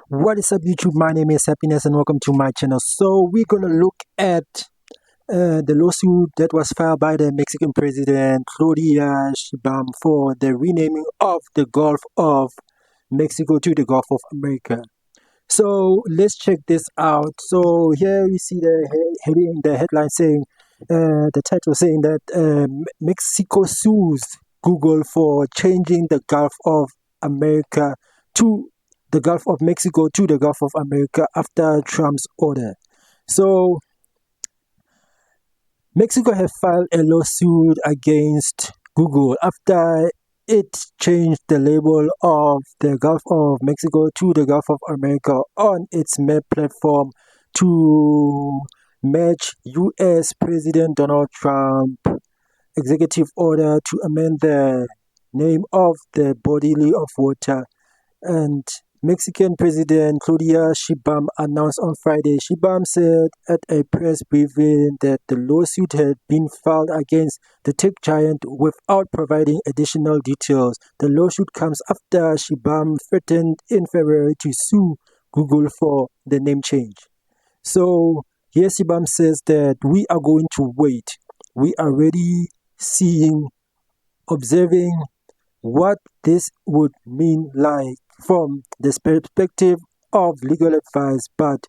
What is up, YouTube? My name is Happiness, and welcome to my channel. So we're gonna look at the lawsuit that was filed by the Mexican President Claudia Sheinbaum for the renaming of the Gulf of Mexico to the Gulf of America. So let's check this out. So here we see the headline saying, the title saying that Mexico sues Google for changing the Gulf of America to the Gulf of Mexico to the Gulf of America after Trump's order. So Mexico has filed a lawsuit against Google after it changed the label of the Gulf of Mexico to the Gulf of America on its map platform to match U.S. President Donald Trump executive order to amend the name of the body of water. And Mexican President Claudia Sheinbaum announced on Friday. Sheinbaum said at a press briefing that the lawsuit had been filed against the tech giant without providing additional details. The lawsuit comes after Sheinbaum threatened in February to sue Google for the name change. So here Sheinbaum says that we are going to wait. We are already observing what this would mean like from the perspective of legal advice, but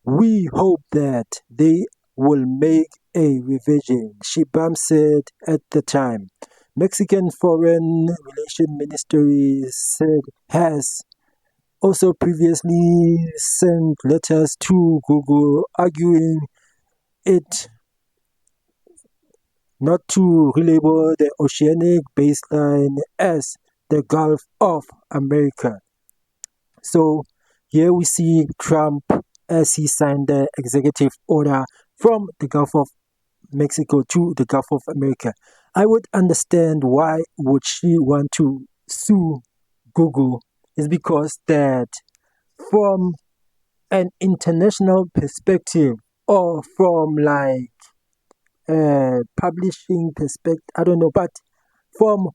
we hope that they will make a revision, Sheinbaum said at the time. Mexican Foreign Relations Ministry said has also previously sent letters to Google arguing it not to relabel the oceanic baseline as the Gulf of America. So here we see Trump as he signed the executive order from the Gulf of Mexico to the Gulf of America. I would understand why would she want to sue Google is because that from an international perspective or from like publishing perspective, I don't know, but from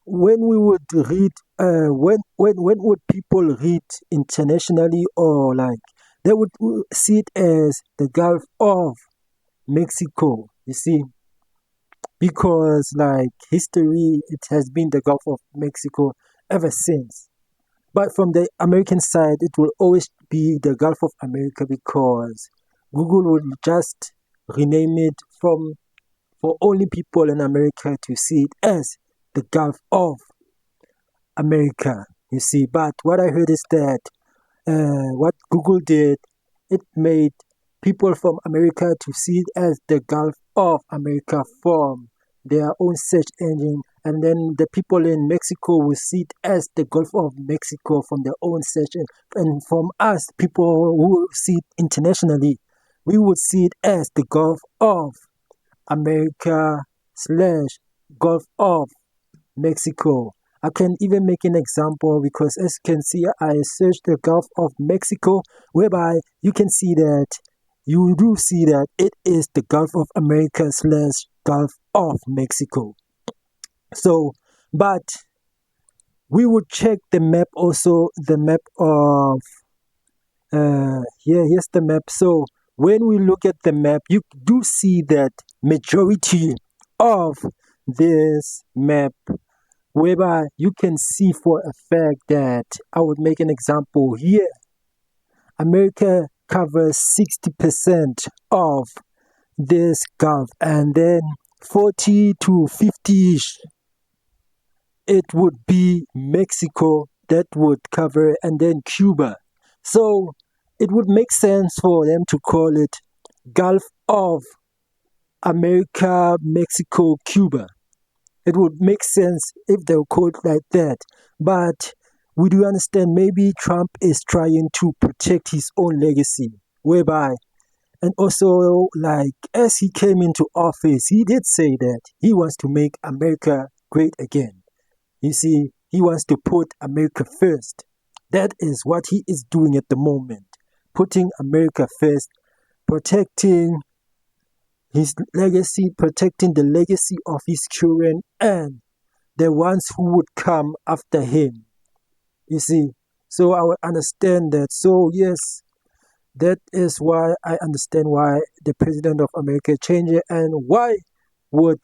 when we would read, when would people read internationally or like they would see it as the Gulf of Mexico, you see, because like history, it has been the Gulf of Mexico ever since. But from the American side, it will always be the Gulf of America because Google will just rename it from for only people in America to see it as the Gulf of America, you see. But what I heard is that what Google did, it made people from America to see it as the Gulf of America from their own search engine, and then the people in Mexico will see it as the Gulf of Mexico from their own search engine. And from us, people who see it internationally, we would see it as the Gulf of America slash Gulf of Mexico. I can even make an example because as you can see, I searched the Gulf of Mexico, whereby you can see that you do see that it is the Gulf of America slash Gulf of Mexico. So, but we would check the map also, the map of, here's the map. So when we look at the map, you do see that majority of this map whereby you can see for a fact that I would make an example here. America covers 60% of this Gulf, and then 40 to 50-ish, it would be Mexico that would cover, and then Cuba. So it would make sense for them to call it Gulf of America, Mexico, Cuba. It would make sense if they would call it like that. But we do understand maybe Trump is trying to protect his own legacy, whereby, and also like as he came into office, he did say that he wants to make America great again. You see, he wants to put America first. That is what he is doing at the moment, putting America first, protecting his legacy, protecting the legacy of his children and the ones who would come after him. You see, So I will understand that. So yes, that is why I understand why the president of America changed it, and why would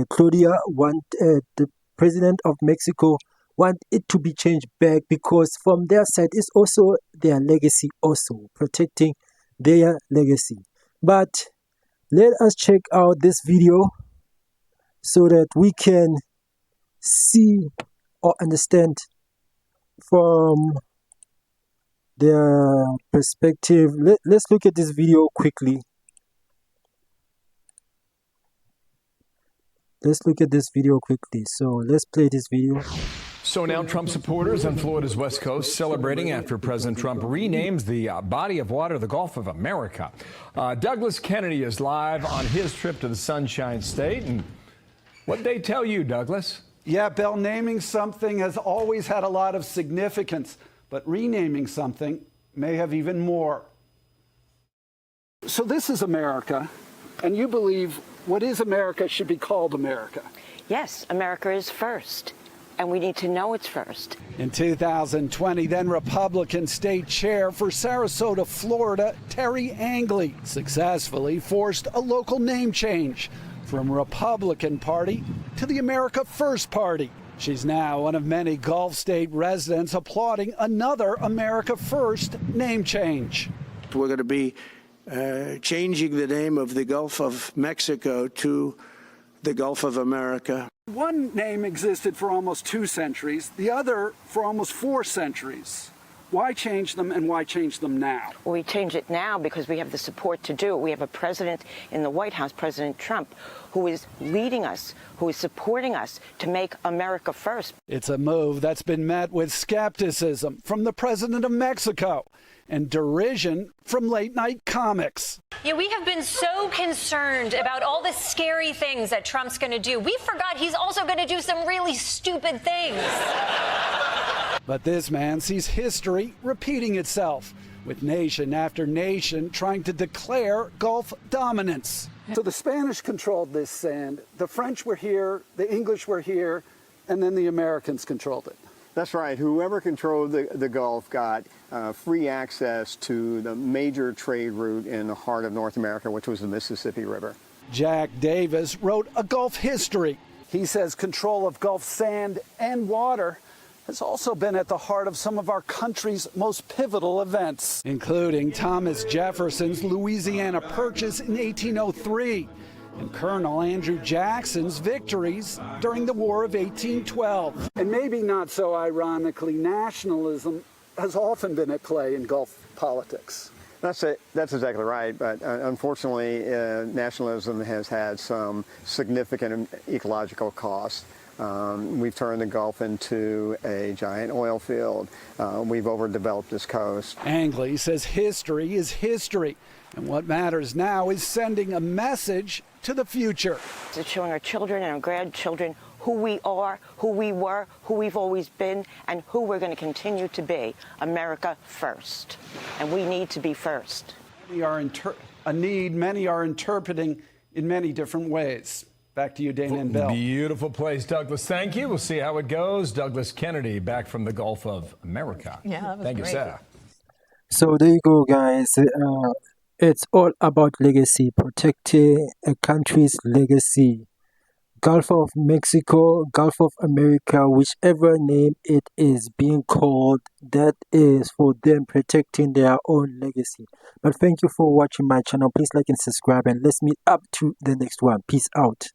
Claudia want the president of Mexico want it to be changed back, because from their side is also their legacy, also protecting their legacy. But let us check out this video so that we can see or understand from their perspective. Let's look at this video quickly. Let's look at this video quickly. So let's play this video. So now Trump supporters on Florida's West Coast celebrating after President Trump renames the body of water the Gulf of America. Douglas Kennedy is live on his trip to the Sunshine State. And what'd they tell you, Douglas? Yeah, Bill, naming something has always had a lot of significance, but renaming something may have even more. So this is America, and you believe what is America should be called America. Yes, America is first, and we need to know it's first. In 2020, then Republican state chair for Sarasota, Florida, Terry Angley, successfully forced a local name change from Republican Party to the America First Party. She's now one of many Gulf state residents applauding another America First name change. We're going to be changing the name of the Gulf of Mexico to the Gulf of America. One name existed for almost 2 centuries, the other for almost 4 centuries. Why change them, and why change them now? Well, we change it now because we have the support to do it. We have a president in the White House, President Trump, who is leading us, who is supporting us to make America first. It's a move that's been met with skepticism from the president of Mexico and derision from late-night comics. Yeah, we have been so concerned about all the scary things that Trump's going to do. We forgot he's also going to do some really stupid things. But this man sees history repeating itself, with nation after nation trying to declare Gulf dominance. So the Spanish controlled this sand, the French were here, the English were here, and then the Americans controlled it. That's right. Whoever controlled the Gulf got free access to the major trade route in the heart of North America, which was the Mississippi River. Jack Davis wrote a Gulf history. He says control of Gulf sand and water has also been at the heart of some of our country's most pivotal events, including Thomas Jefferson's Louisiana Purchase in 1803 and Colonel Andrew Jackson's victories during the War of 1812. And maybe not so ironically, nationalism has often been at play in Gulf politics. That's exactly right, but unfortunately, nationalism has had some significant ecological costs. We've turned the Gulf into a giant oil field. We've overdeveloped this coast. Angley says history is history, and what matters now is sending a message to the future. It's showing our children and our grandchildren who we are, who we were, who we've always been, and who we're going to continue to be. America first. And we need to be first. Many are interpreting in many different ways. Back to you, Dana and Bill. Beautiful place, Douglas. Thank you. We'll see how it goes. Douglas Kennedy back from the Gulf of America. Yeah, that was Thank great. you, Sarah. So there you go, guys. It's all about legacy, protecting a country's legacy. Gulf of Mexico, Gulf of America, whichever name it is being called, that is for them protecting their own legacy. But thank you for watching my channel. Please like and subscribe, and let's meet up to the next one. Peace out.